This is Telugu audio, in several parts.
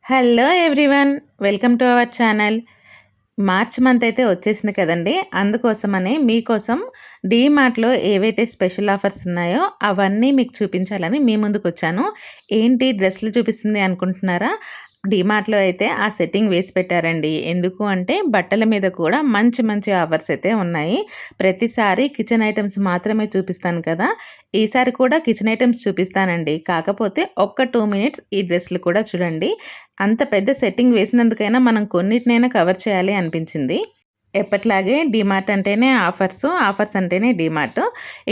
Hello everyone. Welcome to our channel. March month అయితే వచ్చేసింది కదండీ! అందుకోసమని మీకోసం డీమార్ట్‌లో ఏవైతే స్పెషల్ ఆఫర్స్ ఉన్నాయో అవన్నీ మీకు చూపించాలని మీ ముందుకొచ్చాను. ఏంటి డ్రెస్‌లు చూపిస్తుంది అనుకుంటున్నారా? డీమార్ట్‌లో అయితే ఆ సెట్టింగ్ వేసి పెట్టారండి. ఎందుకు అంటే బట్టల మీద కూడా మంచి మంచి ఆఫర్స్ అయితే ఉన్నాయి. ప్రతిసారి కిచెన్ ఐటెమ్స్ మాత్రమే చూపిస్తాను కదా! ఈసారి కూడా కిచెన్ ఐటెమ్స్ చూపిస్తానండి. కాకపోతే ఒక్క 2 మినిట్స్ ఈ డ్రెస్‌లు కూడా చూడండి. అంత పెద్ద సెట్టింగ్ వేసినందుకైనా మనం కొన్నిటినైనా కవర్ చేయాలి అనిపించింది. ఎప్పట్లాగే డీమార్ట్ అంటేనే ఆఫర్స్, ఆఫర్స్ అంటేనే డీమార్ట్.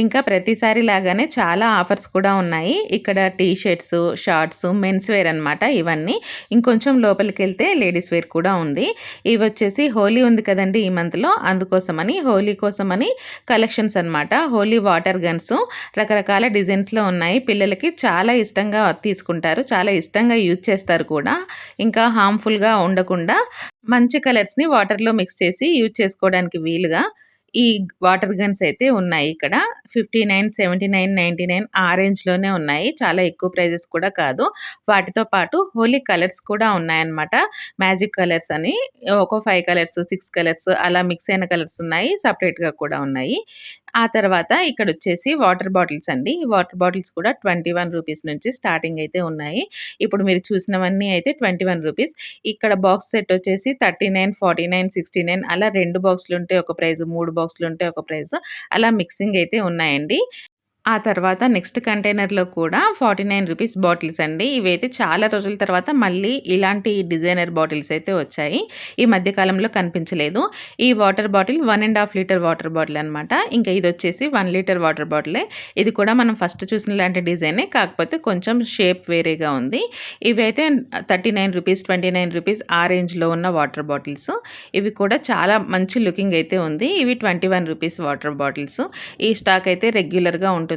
ఇంకా ప్రతిసారి లాగానే చాలా ఆఫర్స్ కూడా ఉన్నాయి. ఇక్కడ T-shirts, shorts, men's wear అనమాట ఇవన్నీ. ఇంకొంచెం లోపలికెళ్తే లేడీస్ వేర్ కూడా ఉంది. ఇవొచ్చేసి హోలీ ఉంది కదండీ ఈ మంత్‌లో, అందుకోసమని హోలీ కోసమని కలెక్షన్స్ అనమాట. హోలీ వాటర్ గన్స్ రకరకాల డిజైన్స్‌లో ఉన్నాయి. పిల్లలకి చాలా ఇష్టంగా తీసుకుంటారు. చాలా ఇష్టంగా యూజ్ చేస్తారు కూడా. ఇంకా హార్మ్‌ఫుల్‌గా ఉండకుండా మంచి కలర్స్‌ని వాటర్‌లో మిక్స్ చేసి యూజ్ చేసుకోవడానికి వీలుగా ఈ వాటర్ గన్స్ అయితే ఉన్నాయి ఇక్కడ. 59, 79, 99 ఆ రేంజ్‌లోనే ఉన్నాయి. చాలా ఎక్కువ ప్రైజెస్ కూడా కాదు. వాటితో పాటు హోలీ కలర్స్ కూడా ఉన్నాయన్నమాట. మ్యాజిక్ కలర్స్ అని ఒక 5 కలర్స్, 6 కలర్స్ అలా మిక్స్ అయిన కలర్స్ ఉన్నాయి. సెపరేట్‌గా కూడా ఉన్నాయి. ఆ తర్వాత ఇక్కడొచ్చేసి వాటర్ బాటిల్స్ అండి. ఈ వాటర్ బాటిల్స్ కూడా రూ. 21 నుంచి స్టార్టింగ్ అయితే ఉన్నాయి. ఇప్పుడు మీరు చూసినవన్నీ అయితే రూ. 21. ఇక్కడ బాక్స్ సెట్ వచ్చేసి 39, 49, 69 అలా 2 బాక్సులుంటే ఒక ప్రైజు, 3 బాక్సులుంటే ఒక ప్రైజు అలా మిక్సింగ్ అయితే ఉన్నాయండి. ఆ తర్వాత నెక్స్ట్ కంటైనర్‌లో కూడా రూ. 49 బాటిల్స్ అండి. ఇవైతే చాలా రోజుల తర్వాత మళ్ళీ ఇలాంటి డిజైనర్ బాటిల్స్ అయితే వచ్చాయి. ఈ మధ్య కాలంలో కనిపించలేదు. ఈ water bottle 1½ litre water bottle అనమాట. ఇంకా ఇదొచ్చేసి 1 లీటర్ వాటర్ బాటిలే. ఇది కూడా మనం ఫస్ట్ చూసిన లాంటి డిజైనే. కాకపోతే కొంచెం షేప్ వేరేగా ఉంది. ఇవైతే రూ. 39, రూ. 29 ఆ రేంజ్‌లో ఉన్న వాటర్ బాటిల్స్. ఇవి కూడా చాలా మంచి లుకింగ్ అయితే ఉంది. ఇవి రూ. 21 వాటర్ బాటిల్స్. ఈ స్టాక్ అయితే రెగ్యులర్‌గా ఉంటుంది.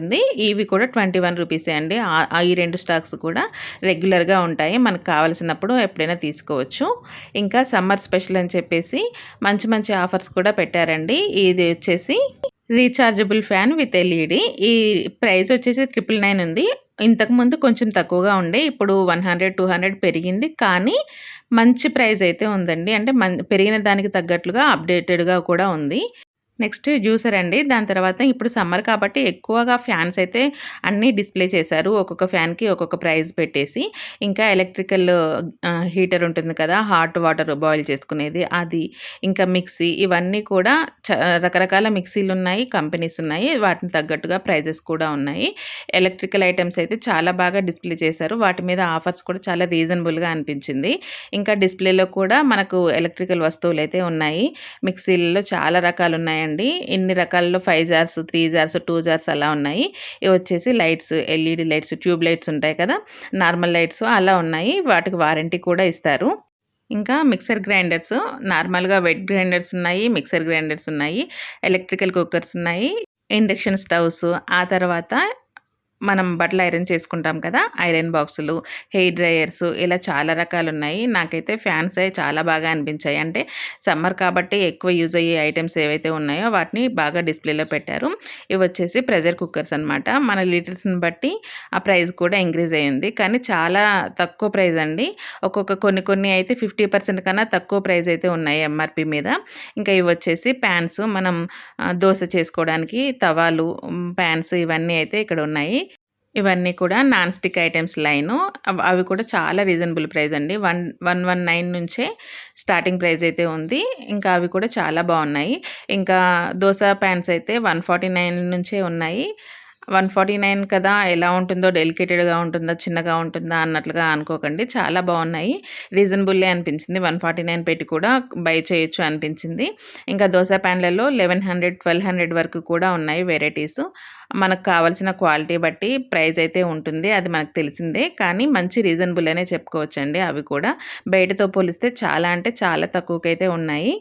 ఇవి కూడా రూ. 21 అండి. ఈ 2 స్టాక్స్ కూడా రెగ్యులర్‌గా ఉంటాయి. మనకు కావాల్సినప్పుడు ఎప్పుడైనా తీసుకోవచ్చు. ఇంకా సమ్మర్ స్పెషల్ అని చెప్పేసి మంచి మంచి ఆఫర్స్ కూడా పెట్టారండి. ఇది వచ్చేసి రీచార్జబుల్ ఫ్యాన్ విత్ ఎల్ఈడీ. ఈ ప్రైస్ వచ్చేసి 999 ఉంది. ఇంతకుముందు కొంచెం తక్కువగా ఉండే. ఇప్పుడు 100, 200 పెరిగింది. కానీ మంచి ప్రైస్ అయితే ఉందండి. అంటే పెరిగిన దానికి తగ్గట్లుగా అప్‌డేటెడ్‌గా కూడా ఉంది. నెక్స్ట్ జ్యూసర్ అండి. దాని తర్వాత ఇప్పుడు సమ్మర్ కాబట్టి ఎక్కువగా ఫ్యాన్స్ అయితే అన్నీ డిస్‌ప్లే చేశారు. ఒక్కొక్క ఫ్యాన్‌కి ఒక్కొక్క ప్రైస్ పెట్టేసి. ఇంకా ఎలక్ట్రికల్ హీటర్ ఉంటుంది కదా! హాట్ వాటర్ బాయిల్ చేసుకునేది అది. ఇంకా మిక్సీ ఇవన్నీ కూడా రకరకాల మిక్సీలున్నాయి, కంపెనీస్ ఉన్నాయి. వాటికి తగ్గట్టుగా ప్రైజెస్ కూడా ఉన్నాయి. ఎలక్ట్రికల్ ఐటెమ్స్ అయితే చాలా బాగా డిస్‌ప్లే చేశారు. వాటి మీద ఆఫర్స్ కూడా చాలా రీజనబుల్‌గా అనిపించింది. ఇంకా డిస్‌ప్లేలో కూడా మనకు ఎలక్ట్రికల్ వస్తువులైతే ఉన్నాయి. మిక్సీలలో చాలా రకాలున్నాయండి. ఇన్ని రకాలలో 5 జార్స్, 3 జార్స్, 2 జార్స్ అలా ఉన్నాయి. ఇవొచ్చేసి lights, LED lights, tube lights ఉంటాయి కదా! నార్మల్ లైట్స్ అలా ఉన్నాయి. వాటికి వారంటీ కూడా ఇస్తారు. ఇంకా మిక్సర్ గ్రైండర్స్ నార్మల్‌గా వెట్ గ్రైండర్స్ ఉన్నాయి. మిక్సర్ గ్రైండర్స్ ఉన్నాయి. ఎలక్ట్రికల్ కుక్కర్స్ ఉన్నాయి. ఇండక్షన్ స్టవ్స్ ఆ తర్వాత మనం బట్టలు ఐరన్ చేసుకుంటాం కదా! ఐరన్ బాక్సులు, హెయిర్ డ్రైయర్స్ ఇలా చాలా రకాలున్నాయి. నాకైతే ఫ్యాన్సే చాలా బాగా అనిపించాయి. అంటే సమ్మర్ కాబట్టి ఎక్కువ యూజ్ అయ్యే ఐటెమ్స్ ఏవైతే ఉన్నాయో వాటిని బాగా డిస్‌ప్లేలో పెట్టారు. ఇవొచ్చేసి ప్రెషర్ కుక్కర్స్ అనమాట. మన లీటర్స్‌ని బట్టి ఆ ప్రైస్ కూడా ఇంక్రీజ్ అయ్యింది. కానీ చాలా తక్కువ ప్రైస్ అండి. కొన్ని కొన్ని అయితే 50% కన్నా తక్కువ ప్రైస్ అయితే ఉన్నాయి ఎంఆర్‌పీ మీద. ఇంకా ఇవొచ్చేసి పాన్స్ మనం దోస చేసుకోవడానికి తవాలు, పాన్స్ ఇవన్నీ అయితే ఇక్కడ ఉన్నాయి. ఇవన్నీ కూడా నాన్ స్టిక్ ఐటెమ్స్ లైను. అవి కూడా చాలా రీజనబుల్ ప్రైస్ అండి. 119 నుంచే స్టార్టింగ్ ప్రైస్ అయితే ఉంది. ఇంకా అవి కూడా చాలా బావున్నాయి. ఇంకా దోస పాన్స్ అయితే 149 నుంచే ఉన్నాయి. 149 కదా! ఎలా ఉంటుందో డెలికేటెడ్‌గా ఉంటుందా? చిన్నగా ఉంటుందా? అన్నట్లుగా అనుకోకండి. చాలా బావున్నాయి. రీజనబుల్లే అనిపించింది. 149 పెట్టి కూడా బై చేయొచ్చు అనిపించింది. ఇంకా దోస పాన్‌లలో 1100, 1200 వరకు కూడా ఉన్నాయి వెరైటీసు. మనకు కావాల్సిన క్వాలిటీ బట్టి ప్రైస్ అయితే ఉంటుంది. అది మనకు తెలిసిందే. కానీ మంచి రీజనబుల్ అనే చెప్పుకోవచ్చండి అవి కూడా. బయటతో పోలిస్తే చాలా అంటే చాలా తక్కువకైతే ఉన్నాయి.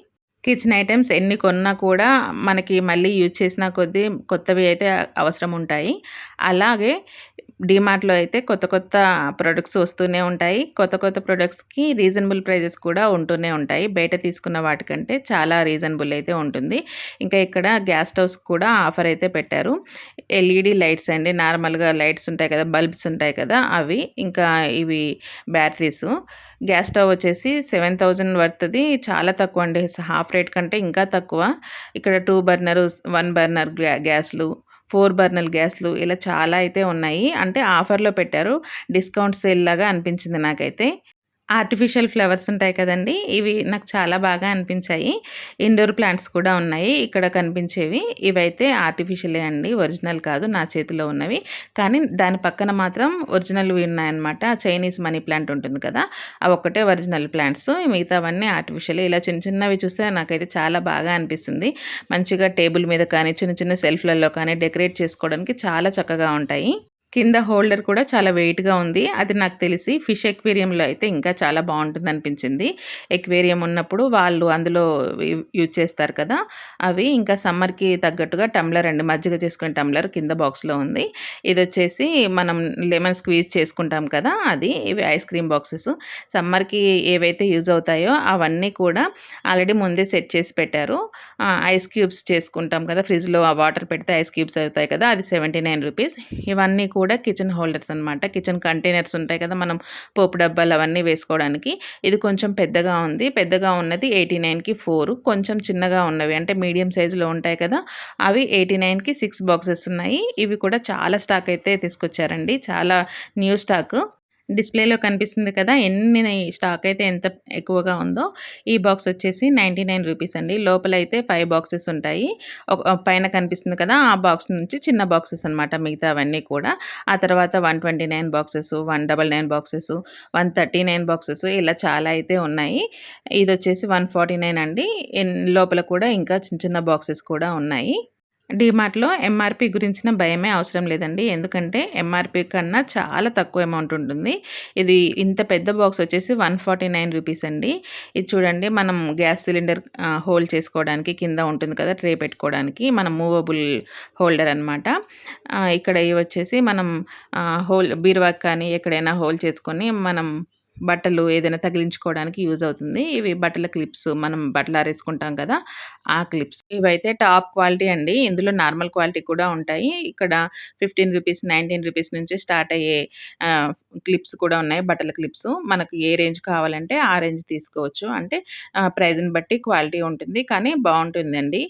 కిచెన్ ఐటెమ్స్ ఎన్ని కొన్నా కూడా మనకి మళ్ళీ యూజ్ చేసిన కొద్దీ కొత్తవి అయితే అవసరం ఉంటాయి. అలాగే డీమార్ట్‌లో అయితే కొత్త కొత్త ప్రొడక్ట్స్ వస్తూనే ఉంటాయి. కొత్త కొత్త ప్రొడక్ట్స్‌కి రీజనబుల్ ప్రైజెస్ కూడా ఉంటూనే ఉంటాయి. బయట తీసుకున్న వాటికంటే చాలా రీజనబుల్ అయితే ఉంటుంది. ఇంకా ఇక్కడ గ్యాస్ స్టవ్స్ కూడా ఆఫర్ అయితే పెట్టారు. ఎల్ఈడీ లైట్స్ అండి. నార్మల్‌గా లైట్స్ ఉంటాయి కదా! బల్బ్స్ ఉంటాయి కదా! అవి. ఇంకా ఇవి బ్యాటరీసు. గ్యాస్ స్టవ్ వచ్చేసి 7000 వర్త్‌ది చాలా తక్కువండి. హాఫ్ రేట్ కంటే ఇంకా తక్కువ. ఇక్కడ 2 బర్నరు, 1 బర్నర్ గ్యాస్‌లు, 4 బర్నర్ గ్యాస్‌లు ఇలా చాలా అయితే ఉన్నాయి. అంటే ఆఫర్‌లో పెట్టారు. డిస్కౌంట్ సేల్ లాగా అనిపించింది నాకైతే. ఆర్టిఫిషియల్ ఫ్లవర్స్ ఉంటాయి కదండీ! ఇవి నాకు చాలా బాగా అనిపించాయి. ఇండోర్ ప్లాంట్స్ కూడా ఉన్నాయి ఇక్కడ కనిపించేవి. ఇవైతే ఆర్టిఫిషియలే అండి. ఒరిజినల్ కాదు నా చేతిలో ఉన్నవి. కానీ దాని పక్కన మాత్రం ఒరిజినల్‌వి ఉన్నాయన్నమాట. చైనీస్ మనీ ప్లాంట్ ఉంటుంది కదా! అవొక్కటే ఒరిజినల్ ప్లాంట్స్. మిగతావన్నీ ఆర్టిఫిషియలే. ఇలా చిన్న చిన్నవి చూస్తే నాకైతే చాలా బాగా అనిపిస్తుంది. మంచిగా టేబుల్ మీద కానీ, చిన్న చిన్న సెల్ఫ్‌లలో కానీ డెకరేట్ చేసుకోవడానికి చాలా చక్కగా ఉంటాయి. కింద హోల్డర్ కూడా చాలా వెయిట్‌గా ఉంది. అది నాకు తెలిసి ఫిష్ ఎక్వేరియంలో అయితే ఇంకా చాలా బావుంటుందనిపించింది. ఎక్వేరియం ఉన్నప్పుడు వాళ్ళు అందులో యూజ్ చేస్తారు కదా! అవి ఇంకా సమ్మర్‌కి తగ్గట్టుగా టంబ్లర్ అండి. మజ్జిగ చేసుకునే టంబ్లర్ కింద బాక్స్‌లో ఉంది. ఇదొచ్చేసి మనం లెమన్ స్క్వీజ్ చేసుకుంటాం కదా! అది. ఇవి ఐస్ క్రీమ్ బాక్సెస్. సమ్మర్‌కి ఏవైతే యూజ్ అవుతాయో అవన్నీ కూడా ఆల్రెడీ ముందే సెట్ చేసి పెట్టారు. ఐస్ క్యూబ్స్ చేసుకుంటాం కదా! ఫ్రిడ్జ్‌లో ఆ వాటర్ పెడితే ఐస్ క్యూబ్స్ అవుతాయి కదా! అది ₹79. ఇవన్నీ కూడా కిచెన్ హోల్డర్స్ అనమాట. కిచెన్ కంటైనర్స్ ఉంటాయి కదా! మనం పోపు డబ్బాలు అవన్నీ వేసుకోవడానికి. ఇది కొంచెం పెద్దగా ఉంది. పెద్దగా ఉన్నది 89కి 4. కొంచెం చిన్నగా ఉన్నవి అంటే మీడియం సైజులో ఉంటాయి కదా! అవి 89కి 6 బాక్సెస్ ఉన్నాయి. ఇవి కూడా చాలా స్టాక్ అయితే తీసుకొచ్చారండి. చాలా న్యూ స్టాకు. డిస్‌ప్లేలో కనిపిస్తుంది కదా! స్టాక్ అయితే ఎంత ఎక్కువగా ఉందో. ఈ బాక్స్ వచ్చేసి ₹99 అండి. లోపలైతే 5 బాక్సెస్ ఉంటాయి. పైన కనిపిస్తుంది కదా! ఆ బాక్స్ నుంచి చిన్న బాక్సెస్ అనమాట మిగతావన్నీ కూడా. ఆ తర్వాత 129 బాక్సెస్, 199 బాక్సెస్, 139 బాక్సెస్ ఇలా చాలా అయితే ఉన్నాయి. ఇదొచ్చేసి 149 అండి. లోపల కూడా ఇంకా చిన్న చిన్న బాక్సెస్ కూడా ఉన్నాయి. డీమార్ట్‌లో ఎంఆర్‌పీ గురించిన భయమే అవసరం లేదండి. ఎందుకంటే ఎంఆర్‌పీ కన్నా చాలా తక్కువ అమౌంట్ ఉంటుంది. ఇది ఇంత పెద్ద బాక్స్ వచ్చేసి ₹149 అండి. ఇది చూడండి మనం గ్యాస్ సిలిండర్ హోల్డ్ చేసుకోవడానికి కింద ఉంటుంది కదా! ట్రే పెట్టుకోవడానికి మనం మూవబుల్ హోల్డర్ అనమాట. ఇక్కడ ఇవి వచ్చేసి మనం బీరువాకి కానీ ఎక్కడైనా హోల్డ్ చేసుకొని మనం బట్టలు ఏదైనా తగిలించుకోవడానికి యూజ్ అవుతుంది. ఇవి బట్టల క్లిప్స్ మనం బట్టలారేసుకుంటాం కదా! ఆ క్లిప్స్. ఇవైతే టాప్ క్వాలిటీ అండి. ఇందులో నార్మల్ క్వాలిటీ కూడా ఉంటాయి. ఇక్కడ ₹15, ₹19 నుంచి స్టార్ట్ అయ్యే ఆహ్, క్లిప్స్ కూడా ఉన్నాయి. బట్టల క్లిప్స్. మనకు ఏ రేంజ్ కావాలంటే ఆ రేంజ్ తీసుకోవచ్చు. అంటే ప్రైజ్‌ని బట్టి క్వాలిటీ ఉంటుంది. కానీ బావుంటుందండి.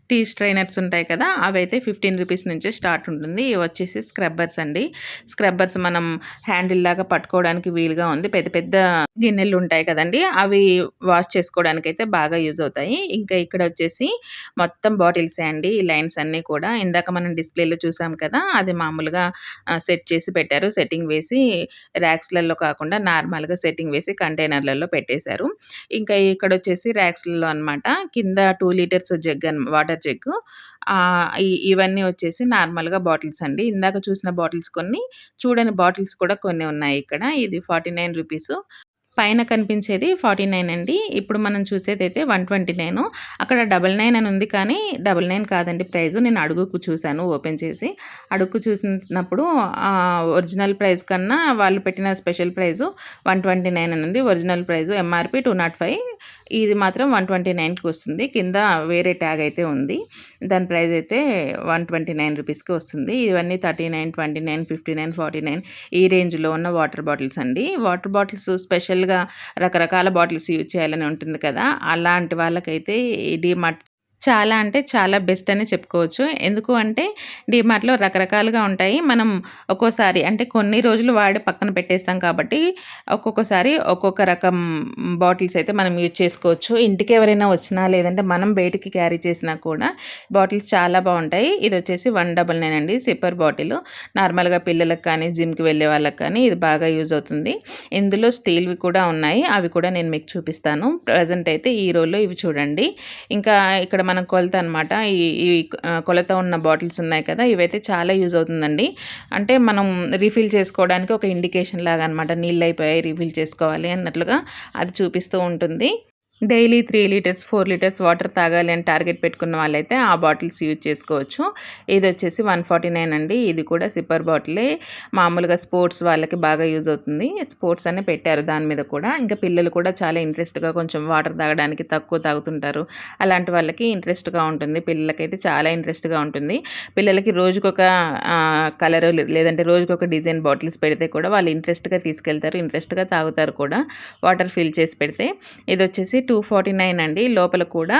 టీ స్ట్రైనర్స్ ఉంటాయి కదా! అవైతే ₹15 నుంచే స్టార్ట్ ఉంటుంది. ఇవొచ్చేసి స్క్రబ్బర్స్ అండి. స్క్రబ్బర్స్ మనం హ్యాండిల్‌లాగా పట్టుకోవడానికి వీలుగా ఉంది. పెద్ద పెద్ద గిన్నెలుంటాయి కదండీ! అవి వాష్ చేసుకోవడానికైతే బాగా యూజ్ అవుతాయి. ఇంకా ఇక్కడొచ్చేసి మొత్తం బాటిల్సే అండి. ఈ లైన్స్ అన్నీ కూడా. ఇందాక మనం డిస్‌ప్లేలో చూసాం కదా! అది మామూలుగా సెట్ చేసి పెట్టారు. సెట్టింగ్ వేసి ర్యాక్స్‌లలో కాకుండా నార్మల్‌గా సెట్టింగ్ వేసి కంటైనర్‌లలో పెట్టేశారు. ఇంకా ఇక్కడొచ్చేసి ర్యాక్స్‌లలో అనమాట. కింద 2 లీటర్స్ వాటర్ జగ్గు. ఇవన్నీ వచ్చేసి నార్మల్‌గా బాటిల్స్ అండి. ఇందాక చూసిన బాటిల్స్ కొన్ని, చూడని బాటిల్స్ కూడా కొన్ని ఉన్నాయి ఇక్కడ. ఇది ₹49. పైన కనిపించేది 49 అండి. ఇప్పుడు మనం చూసేదైతే 129. అక్కడ 99 అని ఉంది కానీ 99 కాదండి ప్రైజు. నేను అడుగుకు చూసాను ఓపెన్ చేసి. అడుగుకు చూసినప్పుడు ఒరిజినల్ ప్రైస్ కన్నా వాళ్ళు పెట్టిన స్పెషల్ ప్రైజు 129 అని ఉంది. Original price MRP 205. ఇది మాత్రం 129కి వస్తుంది. కింద వేరే ట్యాగ్ అయితే ఉంది. దాని ప్రైస్ అయితే ₹129కి వస్తుంది. ఇవన్నీ 39, 29, 59, 49 ఈ రేంజ్‌లో ఉన్న వాటర్ బాటిల్స్ అండి. వాటర్ బాటిల్స్ స్పెషల్‌గా రకరకాల బాటిల్స్ యూజ్ చేయాలని ఉంటుంది కదా! అలాంటి వాళ్ళకైతే ఈ డీమార్ట్ చాలా అంటే చాలా బెస్ట్ అనే చెప్పుకోవచ్చు. ఎందుకు అంటే డీమార్ట్‌లో రకరకాలుగా ఉంటాయి. మనం ఒక్కోసారి అంటే కొన్ని రోజులు వాడి పక్కన పెట్టేస్తాం కాబట్టి ఒక్కొక్కసారి ఒక్కొక్క రకం బాటిల్స్ అయితే మనం యూజ్ చేసుకోవచ్చు. ఇంటికి ఎవరైనా వచ్చినా లేదంటే మనం బయటికి క్యారీ చేసినా కూడా బాటిల్స్ చాలా బావుంటాయి. ఇదొచ్చేసి 199 అండి సిప్పర్ బాటిలు. నార్మల్‌గా పిల్లలకి కానీ, జిమ్‌కి వెళ్ళే వాళ్ళకి కానీ ఇది బాగా యూజ్ అవుతుంది. ఇందులో స్టీల్‌వి కూడా ఉన్నాయి. అవి కూడా నేను మీకు చూపిస్తాను. ప్రెజెంట్ అయితే ఈ రోల్‌లో ఇవి చూడండి. ఇంకా ఇక్కడ మనం కొలత అనమాట. ఈ ఈ కొలత ఉన్న బాటిల్స్ ఉన్నాయి కదా! ఇవైతే చాలా యూజ్ అవుతుందండి. అంటే మనం రీఫిల్ చేసుకోవడానికి ఒక ఇండికేషన్ లాగా అనమాట. నీళ్ళయిపోయాయి రీఫిల్ చేసుకోవాలి అన్నట్లుగా అది చూపిస్తూ ఉంటుంది. డైలీ 3 లీటర్స్, 4 లీటర్స్ వాటర్ తాగాలి అని టార్గెట్ పెట్టుకున్న వాళ్ళైతే ఆ బాటిల్స్ యూజ్ చేసుకోవచ్చు. ఇదొచ్చేసి 149 అండి. ఇది కూడా సిప్పర్ బాటిలే. మామూలుగా స్పోర్ట్స్ వాళ్ళకి బాగా యూజ్ అవుతుంది. స్పోర్ట్స్ అనే పెట్టారు దాని మీద కూడా. ఇంకా పిల్లలు కూడా చాలా ఇంట్రెస్ట్‌గా కొంచెం వాటర్ తాగడానికి తక్కువ తాగుతుంటారు. అలాంటి వాళ్ళకి ఇంట్రెస్ట్‌గా ఉంటుంది. పిల్లలకైతే చాలా ఇంట్రెస్ట్‌గా ఉంటుంది. పిల్లలకి రోజుకొక కలరు లేదంటే రోజుకొక డిజైన్ బాటిల్స్ పెడితే కూడా వాళ్ళు ఇంట్రెస్ట్‌గా తీసుకెళ్తారు. ఇంట్రెస్ట్‌గా తాగుతారు కూడా వాటర్ ఫిల్ చేసి పెడితే. ఇదొచ్చేసి 249 అండి. లోపల కూడా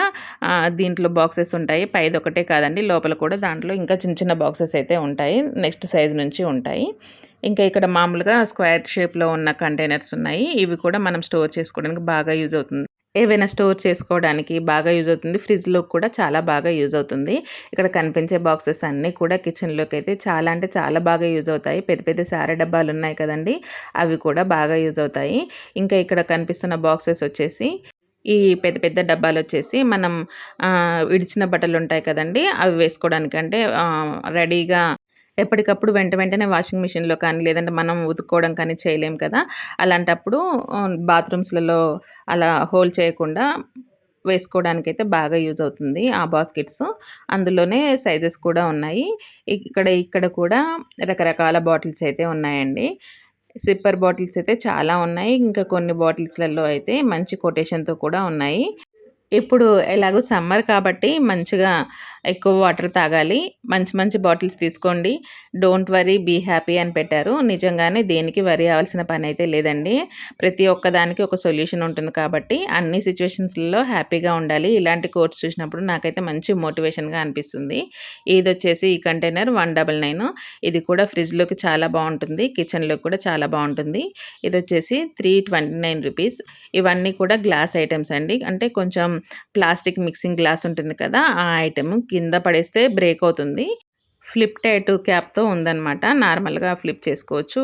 దీంట్లో బాక్సెస్ ఉంటాయి. పైదొకటే కాదండి. లోపల కూడా దాంట్లో ఇంకా చిన్న చిన్న బాక్సెస్ అయితే ఉంటాయి. నెక్స్ట్ సైజ్ నుంచి ఉంటాయి. ఇంకా ఇక్కడ మామూలుగా స్క్వేర్ షేప్‌లో ఉన్న కంటైనర్స్ ఉన్నాయి. ఇవి కూడా మనం స్టోర్ చేసుకోవడానికి బాగా యూజ్ అవుతుంది. ఏవైనా స్టోర్ చేసుకోవడానికి బాగా యూజ్ అవుతుంది. ఫ్రిడ్జ్‌లో కూడా చాలా బాగా యూజ్ అవుతుంది. ఇక్కడ కనిపించే బాక్సెస్ అన్నీ కూడా కిచెన్‌లోకైతే చాలా అంటే చాలా బాగా యూజ్ అవుతాయి. పెద్ద పెద్ద సారే డబ్బాలున్నాయి కదండీ! అవి కూడా బాగా యూజ్ అవుతాయి. ఇంకా ఇక్కడ కనిపిస్తున్న బాక్సెస్ వచ్చేసి ఈ పెద్ద పెద్ద డబ్బాలొచ్చేసి మనం విడిచిన బట్టలుంటాయి కదండీ! అవి వేసుకోవడానికి అంటే రెడీగా ఎప్పటికప్పుడు వెంటనే వాషింగ్ మిషన్‌లో కానీ, లేదంటే మనం ఉతుక్కోవడం కానీ చేయలేం కదా! అలాంటప్పుడు బాత్రూమ్స్‌లలో అలా హోల్ చేయకుండా వేసుకోవడానికైతే బాగా యూజ్ అవుతుంది ఆ బాస్కెట్స్. అందులోనే సైజెస్ కూడా ఉన్నాయి. ఇక్కడ కూడా రకరకాల బాటిల్స్ అయితే ఉన్నాయండి. సిప్పర్ బాటిల్స్ అయితే చాలా ఉన్నాయి. ఇంకా కొన్ని బాటిల్స్‌లలో అయితే మంచి కొటేషన్‌తో కూడా ఉన్నాయి. ఇప్పుడు ఎలాగో సమ్మర్ కాబట్టి మంచిగా ఎక్కువ వాటర్ తాగాలి. మంచి మంచి బాటిల్స్ తీసుకోండి. డోంట్ వర్రీ బీ హ్యాపీ అని పెట్టారు. నిజంగానే దేనికి వర్రీ అవ్వాల్సిన పనైతే లేదండి. ప్రతి ఒక్కదానికి ఒక సొల్యూషన్ ఉంటుంది కాబట్టి అన్ని సిట్యుయేషన్స్‌లో హ్యాపీగా ఉండాలి. ఇలాంటి కోట్స్ చూసినప్పుడు నాకైతే మంచి మోటివేషన్‌గా అనిపిస్తుంది. ఇదొచ్చేసి ఈ కంటైనర్ 199 ఇది కూడా ఫ్రిడ్జ్‌లోకి చాలా బావుంటుంది. కిచెన్‌లోకి కూడా చాలా బావుంటుంది. ఇదొచ్చేసి 329 రూపీస్. ఇవన్నీ కూడా గ్లాస్ ఐటెమ్స్ అండి. అంటే కొంచెం ప్లాస్టిక్ మిక్సింగ్ గ్లాస్ ఉంటుంది కదా! ఆ ఐటెము కింద పడేస్తే బ్రేక్ అవుతుంది. ఫ్లిప్ టైట్ క్యాప్‌తో ఉందనమాట. నార్మల్‌గా ఫ్లిప్ చేసుకోవచ్చు.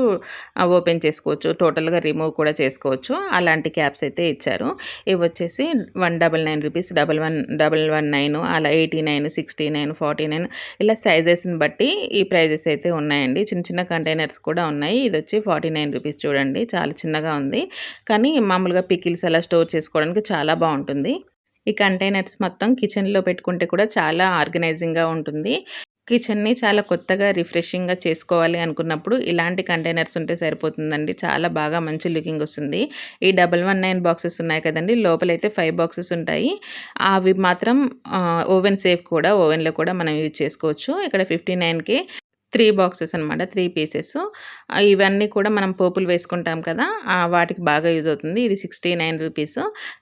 ఓపెన్ చేసుకోవచ్చు. టోటల్‌గా రిమూవ్ కూడా చేసుకోవచ్చు. అలాంటి క్యాప్స్ అయితే ఇచ్చారు. ఇవొచ్చేసి 199 రూపీస్, 119 అలా 89, 69, 49 ఇలా సైజెస్‌ని బట్టి ఈ ప్రైజెస్ అయితే ఉన్నాయండి. చిన్న చిన్న కంటైనర్స్ కూడా ఉన్నాయి. ఇదొచ్చి 49 రూపీస్ చూడండి. చాలా చిన్నగా ఉంది. కానీ మామూలుగా పికిల్స్ అలా స్టోర్ చేసుకోవడానికి చాలా బావుంటుంది. ఈ కంటైనర్స్ మొత్తం కిచెన్‌లో పెట్టుకుంటే కూడా చాలా ఆర్గనైజింగ్‌గా ఉంటుంది. కిచెన్‌ని చాలా కొత్తగా, రిఫ్రెషింగ్‌గా చేసుకోవాలి అనుకున్నప్పుడు ఇలాంటి కంటైనర్స్ ఉంటే సరిపోతుందండి. చాలా బాగా మంచి లుకింగ్ వస్తుంది. ఈ 119 బాక్సెస్ ఉన్నాయి కదండీ! లోపలైతే 5 బాక్సెస్ ఉంటాయి. అవి మాత్రం ఓవెన్ సేఫ్ కూడా. ఓవెన్‌లో కూడా మనం యూజ్ చేసుకోవచ్చు. ఇక్కడ 59కే 3 బాక్సెస్ అనమాట. 3 పీసెస్. ఇవన్నీ కూడా మనం పోపులు వేసుకుంటాం కదా! వాటికి బాగా యూజ్ అవుతుంది. ఇది 69 రూపీస్.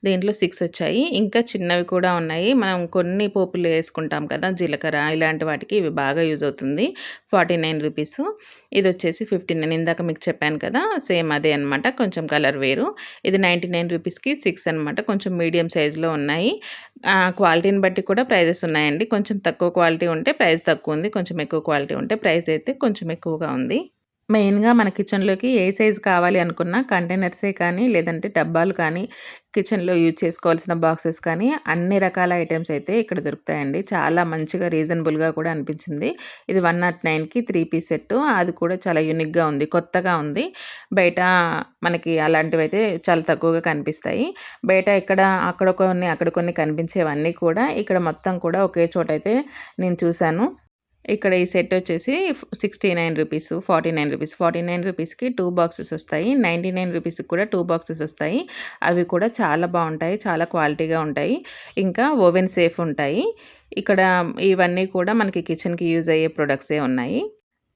దీంట్లో 6 వచ్చాయి. ఇంకా చిన్నవి కూడా ఉన్నాయి. మనం కొన్ని పోపులు వేసుకుంటాం కదా! జీలకర్ర ఇలాంటి వాటికి ఇవి బాగా యూజ్ అవుతుంది. 49 రూపీస్. ఇదొచ్చేసి 59 ఇందాక మీకు చెప్పాను కదా! సేమ్ అదే అనమాట. కొంచెం కలర్ వేరు. ఇది 99 రూపీస్‌కి 6 అనమాట. కొంచెం మీడియం సైజ్‌లో ఉన్నాయి. క్వాలిటీని బట్టి కూడా ప్రైజెస్ ఉన్నాయండి. కొంచెం తక్కువ క్వాలిటీ ఉంటే ప్రైస్ తక్కువుంది. కొంచెం ఎక్కువ క్వాలిటీ ఉంటే ప్రైస్ అయితే కొంచెం ఎక్కువగా ఉంది. మెయిన్‌గా మన కిచెన్‌లోకి ఏ సైజ్ కావాలి అనుకున్నా కంటైనర్సే కానీ, లేదంటే డబ్బాలు కానీ, కిచెన్‌లో యూజ్ చేసుకోవాల్సిన బాక్సెస్ కానీ, అన్ని రకాల ఐటెమ్స్ అయితే ఇక్కడ దొరుకుతాయండి. చాలా మంచిగా రీజనబుల్‌గా కూడా అనిపించింది. ఇది 109కి 3 పీస్ సెట్టు. అది కూడా చాలా యూనిక్‌గా ఉంది. కొత్తగా ఉంది. బయట మనకి అలాంటివైతే చాలా తక్కువగా కనిపిస్తాయి. బయట అక్కడ కొన్ని, అక్కడ కొన్ని కనిపించేవన్నీ కూడా ఇక్కడ మొత్తం కూడా ఒకే చోటైతే నేను చూశాను. ఇక్కడ ఈ సెట్ వచ్చేసి 69 రూపీస్, 49 రూపీస్. 49 రూపీస్‌కి 2 బాక్సెస్ వస్తాయి. 99 రూపీస్‌కి కూడా 2 బాక్సెస్ వస్తాయి. అవి కూడా చాలా బావుంటాయి. చాలా క్వాలిటీగా ఉంటాయి. ఇంకా ఓవెన్ సేఫ్ ఉంటాయి. ఇక్కడ ఇవన్నీ కూడా మనకి కిచెన్‌కి యూజ్ అయ్యే ప్రొడక్ట్సే ఉన్నాయి.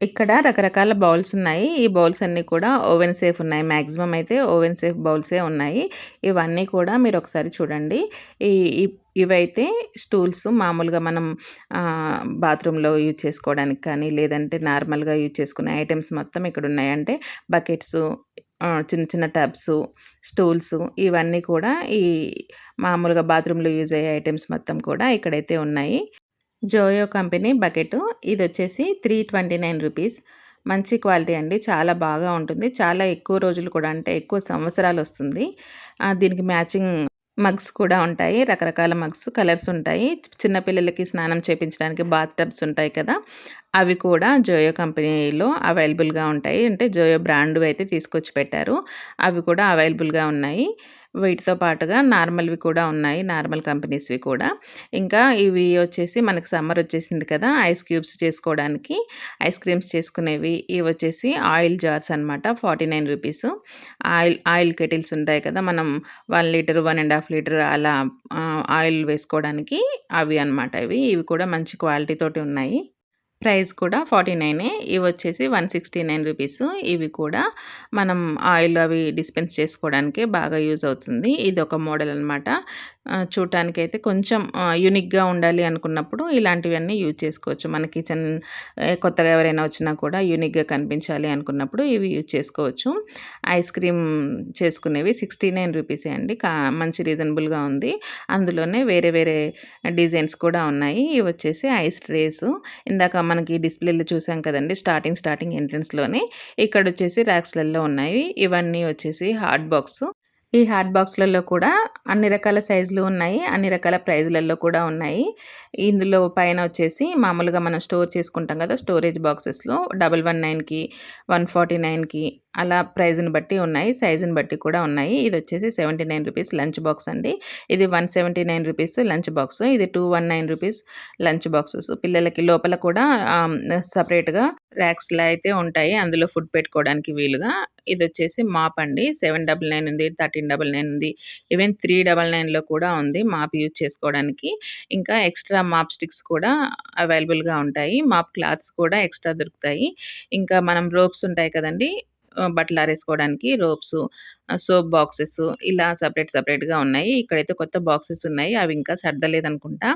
ఇక్కడ రకరకాల బౌల్స్ ఉన్నాయి. ఈ బౌల్స్ అన్నీ కూడా ఓవెన్ సేఫ్ ఉన్నాయి. మాక్సిమం అయితే ఓవెన్ సేఫ్ బౌల్సే ఉన్నాయి. ఇవన్నీ కూడా మీరొకసారి చూడండి. ఈ ఇప్ ఇవైతే స్టూల్స్ మామూలుగా మనం బాత్రూమ్‌లో యూజ్ చేసుకోవడానికి కానీ, లేదంటే నార్మల్‌గా యూజ్ చేసుకునే ఐటెమ్స్ మొత్తం ఇక్కడున్నాయి. అంటే బకెట్సు, చిన్న చిన్న టబ్సు, స్టూల్సు ఇవన్నీ కూడా ఈ మామూలుగా బాత్రూమ్‌లో యూజ్ అయ్యే ఐటెమ్స్ మొత్తం కూడా ఇక్కడైతే ఉన్నాయి. జోయో కంపెనీ బకెటు. ఇదొచ్చేసి 329 రూపీస్. మంచి క్వాలిటీ అండి. చాలా బాగా ఉంటుంది. చాలా ఎక్కువ రోజులు కూడా అంటే ఎక్కువ సంవత్సరాలొస్తుంది. దీనికి మ్యాచింగ్ మగ్స్ కూడా ఉంటాయి. రకరకాల మగ్స్, కలర్స్ ఉంటాయి. చిన్న పిల్లలకి స్నానం చేపించడానికి బాత్ టబ్స్ ఉంటాయి కదా! అవి కూడా జోయో కంపెనీలో అవైలబుల్‌గా ఉంటాయి. అంటే జోయో బ్రాండ్‌వయితే తీసుకొచ్చి పెట్టారు. అవి కూడా అవైలబుల్‌గా ఉన్నాయి. వీటితో పాటుగా నార్మల్‌వి కూడా ఉన్నాయి. నార్మల్ కంపెనీస్‌వి కూడా. ఇంకా ఇవి వచ్చేసి మనకి సమ్మర్ వచ్చేసింది కదా! ఐస్ క్యూబ్స్ చేసుకోవడానికి, ఐస్ క్రీమ్స్ చేసుకునేవి. ఇవొచ్చేసి ఆయిల్ జార్స్ అనమాట. 49 రూపీస్. ఆయిల్ కెటిల్స్ ఉంటాయి కదా! మనం 1 లీటర్, 1 ½ లీటర్ అలా ఆయిల్ వేసుకోవడానికి అవి అనమాట ఇవి. ఇవి కూడా మంచి క్వాలిటీ తోటి ఉన్నాయి. ప్రైస్ కూడా 49 ఇవొచ్చేసి 169 రూపీసు. ఇవి కూడా మనం ఆయిల్ అవి డిస్పెన్స్ చేసుకోవడానికే బాగా యూజ్ అవుతుంది. ఇదొక మోడల్ అనమాట. చూడటానికైతే కొంచెం యూనిక్‌గా ఉండాలి అనుకున్నప్పుడు ఇలాంటివన్నీ యూజ్ చేసుకోవచ్చు. మన కిచెన్ కొత్తగా ఎవరైనా వచ్చినా కూడా యూనిక్‌గా కనిపించాలి అనుకున్నప్పుడు ఇవి యూజ్ చేసుకోవచ్చు. ఐస్ క్రీమ్ చేసుకునేవి 69 రూపీసే అండి. మంచి రీజనబుల్‌గా ఉంది. అందులోనే వేరే వేరే డిజైన్స్ కూడా ఉన్నాయి. ఇవొచ్చేసి ఐస్ ట్రేసు. ఇందాక మనకి డిస్‌ప్లేలో చూసాం కదండీ! స్టార్టింగ్ ఎంట్రన్స్‌లోనే. ఇక్కడొచ్చేసి ర్యాక్స్‌లలో ఉన్నాయి. ఇవన్నీ వచ్చేసి హాట్ బాక్సు. ఈ హాట్ బాక్స్‌లలో కూడా అన్ని రకాల సైజులు ఉన్నాయి. అన్ని రకాల ప్రైజులలో కూడా ఉన్నాయి. ఇందులో పైన వచ్చేసి మామూలుగా మనం స్టోర్ చేసుకుంటాం కదా! స్టోరేజ్ బాక్సెస్‌లో 119కి, 149కి అలా ప్రైజ్‌ని బట్టి ఉన్నాయి. సైజుని బట్టి కూడా ఉన్నాయి. ఇదొచ్చేసి 79 రూపీస్ లంచ్ బాక్స్ అండి. ఇది 179 రూపీస్ లంచ్ బాక్స్. ఇది 219 రూపీస్ లంచ్ బాక్సెస్. పిల్లలకి లోపల కూడా సెపరేట్‌గా ర్యాక్స్‌లా అయితే ఉంటాయి. అందులో ఫుడ్ పెట్టుకోవడానికి వీలుగా. ఇదొచ్చేసి మాప్ అండి. 799 ఉంది, 1399 ఉంది. ఈవెన్ 399లో కూడా ఉంది మాప్ యూజ్ చేసుకోవడానికి. ఇంకా ఎక్స్‌ట్రా మాప్ స్టిక్స్ కూడా అవైలబుల్‌గా ఉంటాయి. మాప్ క్లాత్స్ కూడా ఎక్స్‌ట్రా దొరుకుతాయి. ఇంకా మనం రోప్స్ ఉంటాయి కదండీ! బట్టలారేసుకోవడానికి రోప్సు, సోప్ బాక్సెస్ ఇలా సెపరేట్‌గా ఉన్నాయి. ఇక్కడైతే కొత్త బాక్సెస్ ఉన్నాయి. అవి ఇంకా సర్దలేదనుకుంటా.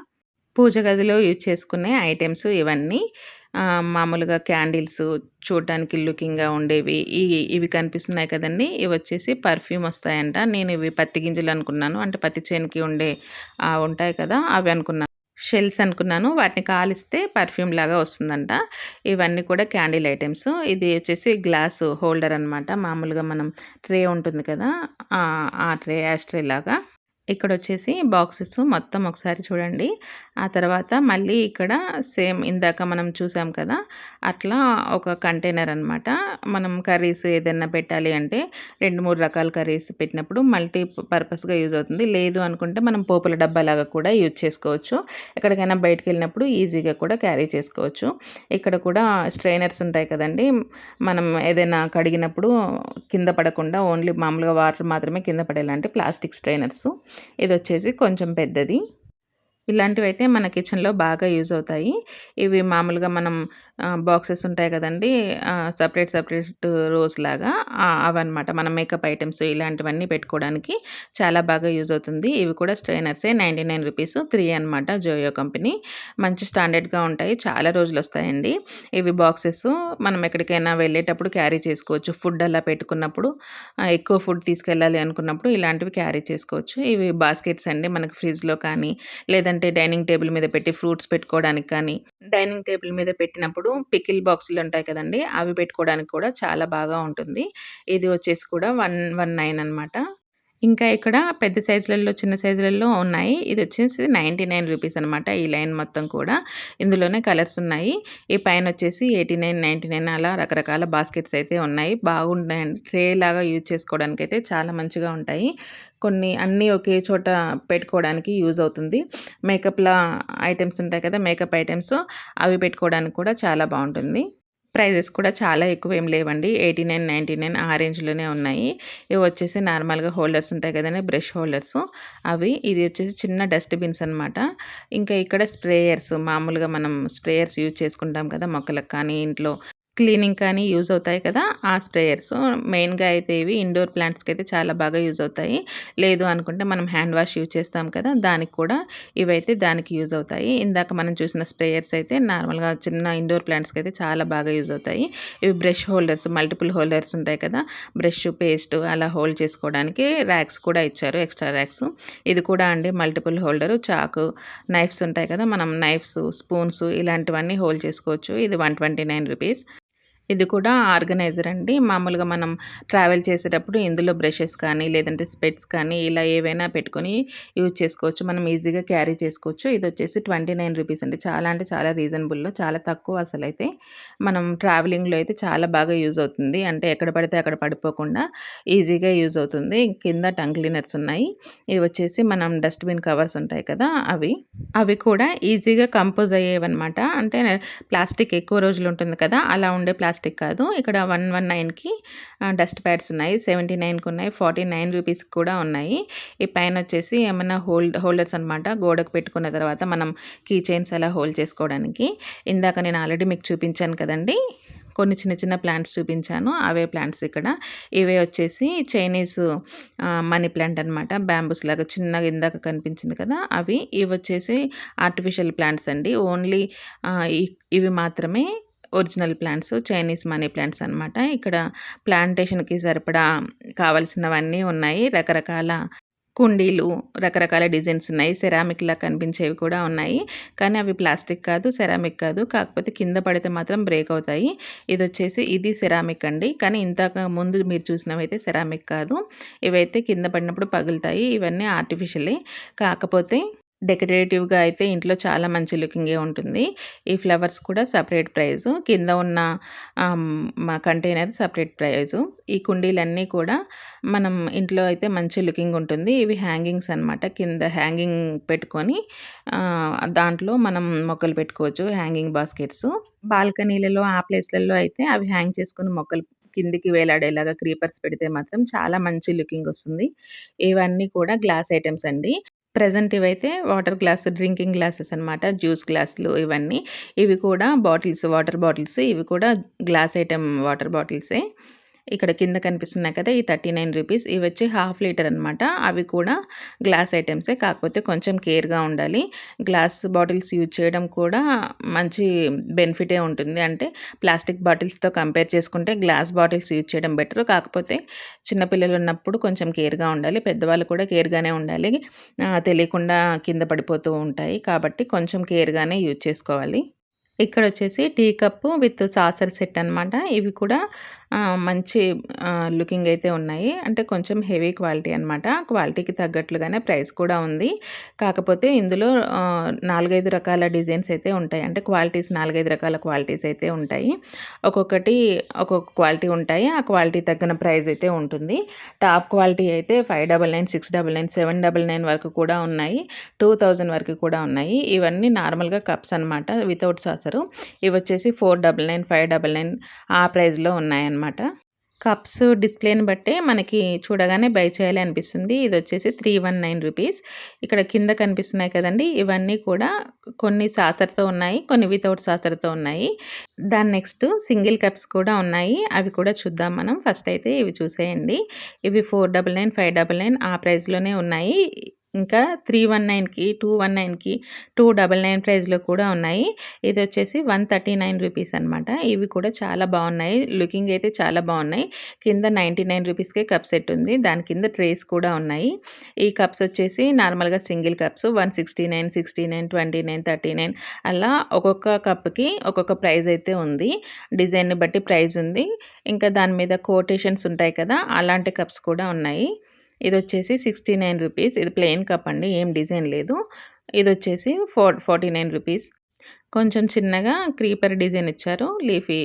పూజ గదిలో యూజ్ చేసుకునే ఐటెమ్స్ ఇవన్నీ. మామూలుగా క్యాండిల్స్ చూడటానికి లుకింగ్‌గా ఉండేవి. ఇవి కనిపిస్తున్నాయి కదండీ! ఇవొచ్చేసి పర్ఫ్యూమ్ వస్తాయంట. నేను ఇవి పత్తి గింజలు అనుకున్నాను. అంటే పత్తి చేనుకి ఉండే ఉంటాయి కదా! అవి అనుకున్నాను. షెల్స్ అనుకున్నాను. వాటిని కాలిస్తే పర్ఫ్యూమ్ లాగా వస్తుందంట. ఇవన్నీ కూడా క్యాండిల్ ఐటెమ్స్. ఇది వచ్చేసి గ్లాసు హోల్డర్ అనమాట. మామూలుగా మనం ట్రే ఉంటుంది కదా! ఆ ట్రే యాష్ ట్రే లాగా. ఇక్కడొచ్చేసి బాక్సెస్ మొత్తం ఒకసారి చూడండి. ఆ తర్వాత మళ్ళీ ఇక్కడ సేమ్ ఇందాక మనం చూసాం కదా! అట్లా ఒక కంటైనర్ అనమాట. మనం కర్రీస్ ఏదన్నా పెట్టాలి అంటే 2, 3 రకాల కర్రీస్ పెట్టినప్పుడు పర్పస్‌గా యూజ్ అవుతుంది. లేదు అనుకుంటే మనం పోపుల డబ్బాలాగా కూడా యూజ్ చేసుకోవచ్చు. ఎక్కడికైనా బయటికెళ్ళినప్పుడు ఈజీగా కూడా క్యారీ చేసుకోవచ్చు. ఇక్కడ కూడా స్ట్రెయినర్స్ ఉంటాయి కదండీ! మనం ఏదైనా కడిగినప్పుడు కింద పడకుండా ఓన్లీ మామూలుగా వాటర్ మాత్రమే కింద పడేలాంటి ప్లాస్టిక్ స్ట్రెయినర్స్. ఇదొచ్చేసి కొంచెం పెద్దది. ఇలాంటివైతే మన కిచెన్‌లో బాగా యూజ్ అవుతాయి. ఇవి మామూలుగా మనం బాక్సెస్ ఉంటాయి కదండీ! సెపరేట్ రోస్ లాగా అవన్నమాట. మన మేకప్ ఐటెమ్స్ ఇలాంటివన్నీ పెట్టుకోవడానికి చాలా బాగా యూజ్ అవుతుంది. ఇవి కూడా స్ట్రెయినర్సే 99 రూపీస్ 3 అనమాట జోయో కంపెనీ. మంచి స్టాండర్డ్‌గా ఉంటాయి. చాలా రోజులొస్తాయండి. ఇవి బాక్సెస్ మనం ఎక్కడికైనా వెళ్ళేటప్పుడు క్యారీ చేసుకోవచ్చు. ఫుడ్ అలా పెట్టుకున్నప్పుడు ఎక్కువ ఫుడ్ తీసుకెళ్ళాలి అనుకున్నప్పుడు ఇలాంటివి క్యారీ చేసుకోవచ్చు. ఇవి బాస్కెట్స్ అండి. మనకి ఫ్రిడ్జ్‌లో కానీ లేదంటే డైనింగ్ టేబుల్ మీద పెట్టి ఫ్రూట్స్ పెట్టుకోవడానికి కానీ, డైనింగ్ టేబుల్ మీద పెట్టినప్పుడు పికిల్ బాక్సులుంటాయి కదండీ! అవి పెట్టుకోవడానికి కూడా చాలా బాగా ఉంటుంది. ఇది వచ్చేసి కూడా 119 అనమాట. ఇంకా ఇక్కడ పెద్ద సైజులలో, చిన్న సైజులలో ఉన్నాయి. ఇదొచ్చేసి 99 రూపీస్ అనమాట. ఈ లైన్ మొత్తం కూడా. ఇందులోనే కలర్స్ ఉన్నాయి. ఈ పైనొచ్చేసి 89, 99 అలా రకరకాల బాస్కెట్స్ అయితే ఉన్నాయి. బాగున్నాయండి. ట్రే లాగా యూజ్ చేసుకోవడానికైతే చాలా మంచిగా ఉంటాయి. కొన్ని అన్నీ ఒకే చోట పెట్టుకోవడానికి యూజ్ అవుతుంది. మేకప్‌లా ఐటెమ్స్ ఉంటాయి కదా! మేకప్ ఐటెమ్స్ అవి పెట్టుకోవడానికి కూడా చాలా బావుంటుంది. ప్రైజెస్ కూడా చాలా ఎక్కువేం లేవండి. 89, 99 ఆ రేంజ్‌లోనే ఉన్నాయి. ఇవొచ్చేసి నార్మల్‌గా హోల్డర్స్ ఉంటాయి కదండీ! బ్రష్ హోల్డర్సు అవి. ఇది వచ్చేసి చిన్న డస్ట్ బిన్స్ అనమాట. ఇంకా ఇక్కడ స్ప్రేయర్స్ మామూలుగా మనం స్ప్రేయర్స్ యూజ్ చేసుకుంటాం కదా! మొక్కలకు కానీ, ఇంట్లో క్లీనింగ్ కానీ యూజ్ అవుతాయి కదా! ఆ స్ప్రేయర్స్. మెయిన్‌గా అయితే ఇవి ఇండోర్ ప్లాంట్స్‌కైతే చాలా బాగా యూజ్ అవుతాయి. లేదు అనుకుంటే మనం హ్యాండ్ వాష్ యూజ్ చేస్తాం కదా! దానికి కూడా ఇవైతే దానికి యూజ్ అవుతాయి. ఇందాక మనం చూసిన స్ప్రేయర్స్ అయితే నార్మల్‌గా చిన్న ఇండోర్ ప్లాంట్స్‌కైతే చాలా బాగా యూజ్ అవుతాయి. ఇవి బ్రష్ హోల్డర్స్ మల్టిపుల్ హోల్డర్స్ ఉంటాయి కదా! బ్రష్, పేస్ట్ అలా హోల్డ్ చేసుకోవడానికి ర్యాక్స్ కూడా ఇచ్చారు. Extra racks. ఇది కూడా అండి మల్టిపుల్ హోల్డరు. చాకు, నైఫ్స్ ఉంటాయి కదా! మనం నైఫ్స్, స్పూన్స్ ఇలాంటివన్నీ హోల్డ్ చేసుకోవచ్చు. ఇది 129 రూపీస్. ఇది కూడా ఆర్గనైజర్ అండి. మామూలుగా మనం ట్రావెల్ చేసేటప్పుడు ఇందులో బ్రషెస్ కానీ, లేదంటే స్పెట్స్ కానీ ఇలా ఏవైనా పెట్టుకొని యూజ్ చేసుకోవచ్చు. మనం ఈజీగా క్యారీ చేసుకోవచ్చు. ఇదొచ్చేసి రూ. 29 అండి. చాలా అంటే చాలా రీజనబుల్‌లో చాలా తక్కువ అసలైతే. మనం ట్రావెలింగ్‌లో అయితే చాలా బాగా యూజ్ అవుతుంది. అంటే ఎక్కడ పడితే అక్కడ పడిపోకుండా ఈజీగా యూజ్ అవుతుంది. కింద టంగ్ క్లీనర్స్ ఉన్నాయి. ఇవి వచ్చేసి మనం డస్ట్‌బిన్ కవర్స్ ఉంటాయి కదా! అవి. అవి కూడా ఈజీగా కంపోజ్ అయ్యేవన్నమాట. అంటే ప్లాస్టిక్ ఎక్కువ రోజులు ఉంటుంది కదా! అలా ఉండే ప్లాస్టిక్ కాదు. ఇక్కడ 119కి డస్ట్ ప్యాడ్స్ ఉన్నాయి. 79కి ఉన్నాయి. రూ. 49 కూడా ఉన్నాయి. ఈ పైనొచ్చేసి ఏమన్నా హోల్డర్స్ అనమాట. గోడకు పెట్టుకున్న తర్వాత మనం కీ చైన్స్ అలా హోల్డ్ చేసుకోవడానికి. ఇందాక నేను ఆల్రెడీ మీకు చూపించాను కదండీ! కొన్ని చిన్న చిన్న ప్లాంట్స్ చూపించాను. అవే ప్లాంట్స్ ఇక్కడ. ఇవే వచ్చేసి చైనీస్ మనీ ప్లాంట్ అనమాట. బ్యాంబూస్ లాగా చిన్నగా ఇందాక కనిపించింది కదా! అవి. ఇవొచ్చేసి ఆర్టిఫిషియల్ ప్లాంట్స్ అండి. ఓన్లీ ఆహ్, ఇ ఇవి మాత్రమే original plants. Chinese money plants అనమాట. ఇక్కడ ప్లాంటేషన్‌కి సరిపడా కావాల్సినవన్నీ ఉన్నాయి. రకరకాల కుండీలు, రకరకాల డిజైన్స్ ఉన్నాయి. సెరామిక్‌లా కనిపించేవి కూడా ఉన్నాయి. కానీ అవి ప్లాస్టిక్ కాదు, సెరామిక్ కాదు. కాకపోతే కింద పడితే మాత్రం బ్రేక్ అవుతాయి. ఇది సెరామిక్ అండి. కానీ ఇంతకు ముందు మీరు చూసినవైతే సెరామిక్ కాదు. ఇవైతే కింద పడినప్పుడు పగులుతాయి. ఇవన్నీ ఆర్టిఫిషియలే. కాకపోతే డెకరేటివ్‌గా అయితే ఇంట్లో చాలా మంచి లుకింగే ఉంటుంది. ఈ ఫ్లవర్స్ కూడా సెపరేట్ ప్రైజు. కింద ఉన్న మా కంటైనర్ సెపరేట్ ప్రైజు. ఈ కుండీలన్నీ కూడా మనం ఇంట్లో అయితే మంచి లుకింగ్ ఉంటుంది. ఇవి హ్యాంగింగ్స్ అనమాట. కింద హ్యాంగింగ్ పెట్టుకొని దాంట్లో మనం మొక్కలు పెట్టుకోవచ్చు. Hanging baskets. బాల్కనీలలో ఆ ప్లేస్‌లలో అయితే అవి హ్యాంగ్ చేసుకొని మొక్కలు కిందికి వేలాడేలాగా క్రీపర్స్ పెడితే మాత్రం చాలా మంచి లుకింగ్ వస్తుంది. ఇవన్నీ కూడా గ్లాస్ ఐటెమ్స్ అండి. ప్రెజెంట్ ఇవైతే వాటర్ గ్లాస్, డ్రింకింగ్ గ్లాసెస్ అనమాట. జ్యూస్ గ్లాసులు ఇవన్నీ. ఇవి కూడా బాటిల్స్, వాటర్ బాటిల్స్ ఇవి కూడా గ్లాస్ ఐటెమ్ వాటర్ బాటిల్సే. ఇక్కడ కింద కనిపిస్తున్నాయి కదా! ఈ రూ. 39 ఇవొచ్చి హాఫ్ లీటర్ అనమాట. అవి కూడా గ్లాస్ ఐటెమ్సే. కాకపోతే కొంచెం కేర్‌గా ఉండాలి. గ్లాస్ బాటిల్స్ యూజ్ చేయడం కూడా మంచి బెనిఫిటే ఉంటుంది. అంటే ప్లాస్టిక్ బాటిల్స్‌తో కంపేర్ చేసుకుంటే గ్లాస్ బాటిల్స్ యూజ్ చేయడం బెటర్. కాకపోతే చిన్న పిల్లలున్నప్పుడు కొంచెం కేర్‌గా ఉండాలి. పెద్దవాళ్ళు కూడా కేర్‌గానే ఉండాలి. తెలియకుండా కింద పడిపోతూ ఉంటాయి. కాబట్టి కొంచెం కేర్‌గానే యూజ్ చేసుకోవాలి. ఇక్కడొచ్చేసి tea cup with saucer set అనమాట. ఇవి కూడా మంచి లుకింగ్ అయితే ఉన్నాయి. అంటే కొంచెం హెవీ క్వాలిటీ అనమాట. క్వాలిటీకి తగ్గట్లుగానే ప్రైస్ కూడా ఉంది. కాకపోతే ఇందులో 4, 5 రకాల డిజైన్స్ అయితే ఉంటాయి. అంటే క్వాలిటీస్ 4, 5 రకాల క్వాలిటీస్ అయితే ఉంటాయి. ఒక్కొక్కటి ఒక్కొక్క క్వాలిటీ ఉంటాయి. ఆ క్వాలిటీ తగ్గిన ప్రైస్ అయితే ఉంటుంది. టాప్ క్వాలిటీ అయితే 599, 699, 799 వరకు కూడా ఉన్నాయి. 2000 వరకు కూడా ఉన్నాయి. ఇవన్నీ నార్మల్‌గా కప్స్ అనమాట. Without saucer. ఇవొచ్చేసి 499, 599 ఆ ప్రైస్‌లో ఉన్నాయన్నమాట. కప్స్ డిస్‌ప్లేని బట్టే మనకి చూడగానే బై చేయాలి అనిపిస్తుంది. ఇదొచ్చేసి రూ. 319. ఇక్కడ కింద కనిపిస్తున్నాయి కదండీ! ఇవన్నీ కూడా కొన్ని సాసర్‌తో ఉన్నాయి. కొన్ని వితౌట్ సాసర్‌తో ఉన్నాయి. దాని నెక్స్ట్ సింగిల్ కప్స్ కూడా ఉన్నాయి. అవి కూడా చూద్దాం మనం. ఫస్ట్ అయితే ఇవి చూసేయండి. ఇవి 499, 599 ఆ ప్రైస్‌లోనే ఉన్నాయి. ఇంకా 319కి, 219కి, 299 ప్రైస్‌లో కూడా ఉన్నాయి. ఇదొచ్చేసి రూ. 139 అనమాట. ఇవి కూడా చాలా బావున్నాయి. లుకింగ్ అయితే చాలా బావున్నాయి. కింద రూ. 99కే కప్ సెట్ ఉంది. దాని కింద ట్రేస్ కూడా ఉన్నాయి. ఈ కప్స్ వచ్చేసి నార్మల్‌గా సింగిల్ కప్స్ 169, 69, 29, 39 అలా ఒక్కొక్క కప్‌కి ఒక్కొక్క ప్రైస్ అయితే ఉంది. డిజైన్‌ని బట్టి ప్రైస్ ఉంది. ఇంకా దాని మీద కోటేషన్స్ ఉంటాయి కదా! అలాంటి కప్స్ కూడా ఉన్నాయి. ఇదొచ్చేసి రూ. 69. ఇది ప్లెయిన్ కప్ అండి. ఏం డిజైన్ లేదు. ఇదొచ్చేసి 49. కొంచెం చిన్నగా క్రీపర్ డిజైన్ ఇచ్చారు. లీఫీ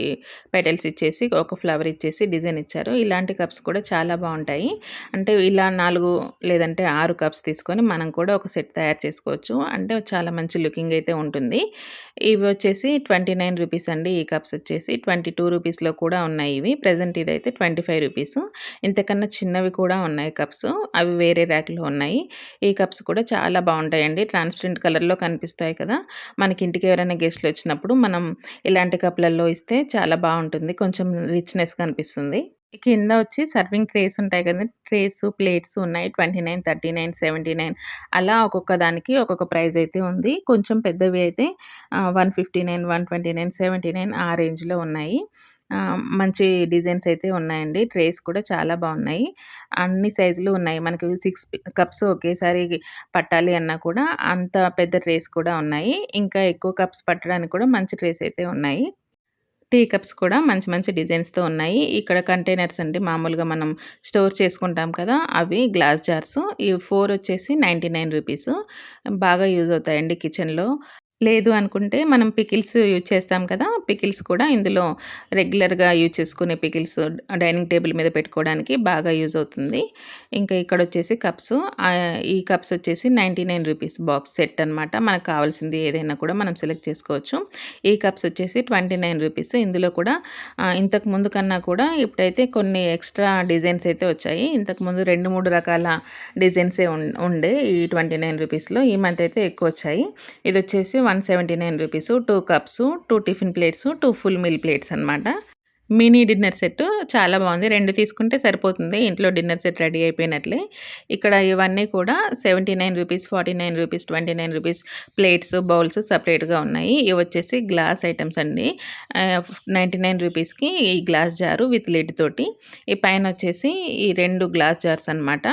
పెటల్స్ ఇచ్చేసి, ఒక ఫ్లవర్ ఇచ్చేసి డిజైన్ ఇచ్చారు. ఇలాంటి కప్స్ కూడా చాలా బావుంటాయి. అంటే ఇలా 4 లేదంటే 6 కప్స్ తీసుకొని మనం కూడా ఒక సెట్ తయారు చేసుకోవచ్చు. అంటే చాలా మంచి లుకింగ్ అయితే ఉంటుంది. ఇవి వచ్చేసి రూ. 29 అండి. ఈ కప్స్ వచ్చేసి రూ. 22లో కూడా ఉన్నాయి ఇవి. ప్రెజెంట్ ఇదైతే రూ. 25. ఇంతకన్నా చిన్నవి కూడా ఉన్నాయి కప్స్. అవి వేరే ర్యాక్‌లో ఉన్నాయి. ఈ కప్స్ కూడా చాలా బావుంటాయండి. ట్రాన్స్‌పరెంట్ కలర్‌లో కనిపిస్తాయి కదా! మనకి ఇంటికి ఎవరైనా గెస్ట్‌లొచ్చినప్పుడు మనం ఇలాంటి కప్‌లలో ఇస్తే చాలా బావుంటుంది. కొంచెం రిచ్‌నెస్ కనిపిస్తుంది. కింద వచ్చి సర్వింగ్ ట్రేస్ ఉంటాయి కదా! ట్రేసు, ప్లేట్స్ ఉన్నాయి. 29, 39, 79 అలా ఒక్కొక్క దానికి ఒక్కొక్క ప్రైస్ అయితే ఉంది. కొంచెం పెద్దవి అయితే 159, 129, 79 ఆ రేంజ్‌లో ఉన్నాయి. మంచి డిజైన్స్ అయితే ఉన్నాయండి. ట్రేస్ కూడా చాలా బావున్నాయి. అన్ని సైజులు ఉన్నాయి. మనకు 6 కప్స్ ఒకేసారి పట్టాలి అన్నా కూడా అంత పెద్ద ట్రేస్ కూడా ఉన్నాయి. ఇంకా ఎక్కువ కప్స్ పట్టడానికి కూడా మంచి ట్రేస్ అయితే ఉన్నాయి. టీ కప్స్ కూడా మంచి మంచి డిజైన్స్‌తో ఉన్నాయి. ఇక్కడ కంటైనర్స్ అండి మామూలుగా మనం స్టోర్ చేసుకుంటాం కదా! అవి గ్లాస్ జార్స్. ఈ 4 వచ్చేసి రూ. 99 బాగా యూజ్ అవుతాయండి కిచెన్‌లో. లేదు అనుకుంటే మనం పికిల్స్ యూజ్ చేస్తాం కదా! పికిల్స్ కూడా ఇందులో రెగ్యులర్‌గా యూజ్ చేసుకునే పికిల్స్ డైనింగ్ టేబుల్ మీద పెట్టుకోవడానికి బాగా యూజ్ అవుతుంది. ఇంకా ఇక్కడొచ్చేసి కప్స్. ఈ కప్స్ వచ్చేసి రూ. 99 బాక్స్ సెట్ అనమాట. మనకు కావాల్సింది ఏదైనా కూడా మనం సెలెక్ట్ చేసుకోవచ్చు. ఈ కప్స్ వచ్చేసి రూ. 29. ఇందులో కూడా ఇంతకు ముందు కన్నా కూడా ఇప్పుడైతే కొన్ని ఎక్స్‌ట్రా డిజైన్స్ అయితే వచ్చాయి. ఇంతకుముందు 2, 3 రకాల డిజైన్సే ఉండే ఈ రూ. 29లో. ఈ మంత్ అయితే ఎక్కువొచ్చాయి. ఇదొచ్చేసి రూ. 179 2 cups, 2 tiffin plates, 2 full meal plates అనమాట. మినీ డిన్నర్ సెట్ చాలా బావుంది. 2 తీసుకుంటే సరిపోతుంది. ఇంట్లో డిన్నర్ సెట్ రెడీ అయిపోయినట్లే. ఇక్కడ ఇవన్నీ కూడా రూ. 79, రూ. 49, రూ. 29 ప్లేట్స్, బౌల్స్ సెపరేట్‌గా ఉన్నాయి. ఇవొచ్చేసి గ్లాస్ ఐటెమ్స్ అండి. రూ. 99కి ఈ గ్లాస్ జారు విత్ లిడ్ తోటి. ఈ పైనొచ్చేసి ఈ 2 గ్లాస్ జార్స్ అనమాట.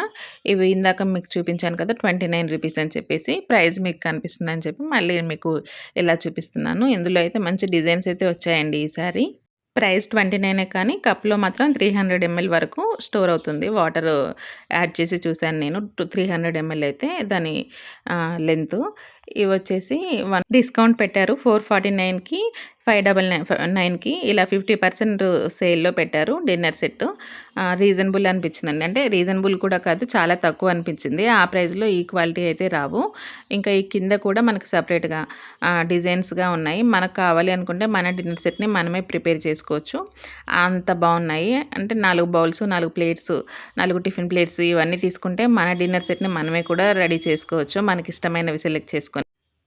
ఇవి ఇందాక మీకు చూపించాను కదా! రూ. 29 అని చెప్పేసి. ప్రైస్ మీకు కనిపిస్తుందని చెప్పి మళ్ళీ మీకు ఇలా చూపిస్తున్నాను. ఇందులో అయితే మంచి డిజైన్స్ అయితే వచ్చాయండి ఈసారి. ప్రైస్ 29 కానీ కప్‌లో మాత్రం 300 ఎంఎల్ వరకు స్టోర్ అవుతుంది. వాటరు యాడ్ చేసి చూసాను నేను. 300 ఎంఎల్ అయితే దాని లెంతు. ఇవొచ్చేసి డిస్కౌంట్ పెట్టారు. 449కి 599కి ఇలా 50% సేల్‌లో పెట్టారు డిన్నర్ సెట్. రీజనబుల్ అనిపించిందండి. అంటే రీజనబుల్ కూడా కాదు, చాలా తక్కువ అనిపించింది. ఆ ప్రైస్‌లో ఈ క్వాలిటీ అయితే రావు. ఇంకా ఈ కింద కూడా మనకి సెపరేట్‌గా డిజైన్స్‌గా ఉన్నాయి. మనకు కావాలి అనుకుంటే మన డిన్నర్ సెట్‌ని మనమే ప్రిపేర్ చేసుకోవచ్చు. అంత బావున్నాయి. అంటే 4 బౌల్స్, 4 ప్లేట్స్, 4 టిఫిన్ ప్లేట్స్ ఇవన్నీ తీసుకుంటే మన డిన్నర్ సెట్‌ని మనమే కూడా రెడీ చేసుకోవచ్చు. మనకిష్టమైనవి సెలెక్ట్ చేసుకొని.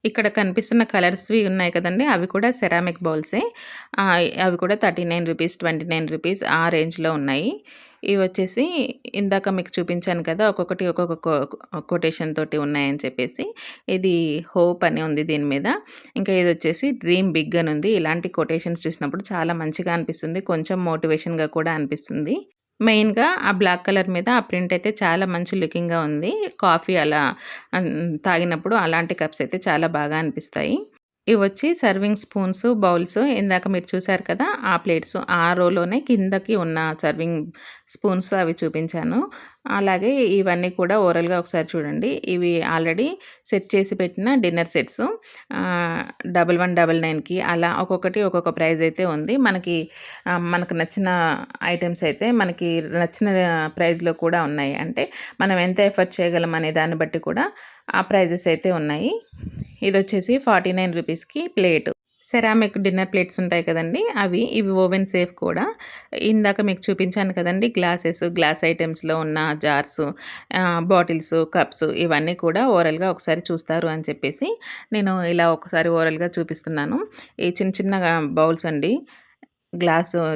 ఇక్కడ కనిపిస్తున్న కలర్స్‌వి ఉన్నాయి కదండీ! అవి కూడా సెరామిక్ బౌల్సే. అవి కూడా రూ. 39, రూ. 29 ఆ రేంజ్‌లో ఉన్నాయి. ఇవొచ్చేసి ఇందాక మీకు చూపించాను కదా! ఒక్కొక్కటి ఒక్కొక్క కొటేషన్ తోటి ఉన్నాయని చెప్పేసి. ఇది హోప్ అని ఉంది దీని మీద. ఇంకా ఇదొచ్చేసి డ్రీమ్ బిగ్ అని ఉంది. ఇలాంటి కొటేషన్స్ చూసినప్పుడు చాలా మంచిగా అనిపిస్తుంది. కొంచెం మోటివేషన్‌గా కూడా అనిపిస్తుంది. మెయిన్‌గా ఆ బ్లాక్ కలర్ మీద ఆ ప్రింట్ అయితే చాలా మంచి లుకింగ్‌గా ఉంది. కాఫీ అలా అన్ తాగినప్పుడు అలాంటి కప్స్ అయితే చాలా బాగా అనిపిస్తాయి. ఇవొచ్చి సర్వింగ్ స్పూన్స్, బౌల్స్ ఇందాక మీరు చూసారు కదా! ఆ ప్లేట్స్ ఆ రోలోనే కిందకి ఉన్న సర్వింగ్ స్పూన్స్ అవి చూపించాను. అలాగే ఇవన్నీ కూడా ఓవరాల్‌గా ఒకసారి చూడండి. ఇవి ఆల్రెడీ సెట్ చేసి పెట్టిన డిన్నర్ సెట్స్. 1199కి అలా ఒక్కొక్కటి ఒక్కొక్క ప్రైస్ అయితే ఉంది. మనకు నచ్చిన ఐటెమ్స్ అయితే మనకి నచ్చిన ప్రైస్‌లో కూడా ఉన్నాయి. అంటే మనం ఎంత ఎఫర్ట్ చేయగలం అనే దాన్ని బట్టి కూడా ఆ ప్రైజెస్ అయితే ఉన్నాయి. ఇదొచ్చేసి రూ. 49కి ప్లేట్. సెరామిక్ డిన్నర్ ప్లేట్స్ ఉంటాయి కదండీ! ఇవి ఓవెన్ సేఫ్ కూడా. ఇందాక మీకు చూపించాను కదండీ! గ్లాస్ ఐటెమ్స్‌లో ఉన్న జార్స్, బాటిల్స్, కప్స్ ఇవన్నీ కూడా ఓరల్‌గా ఒకసారి చూస్తారు అని చెప్పేసి నేను ఇలా ఒకసారి ఓరల్‌గా చూపిస్తున్నాను. ఈ చిన్న చిన్నగా బౌల్స్ అండి.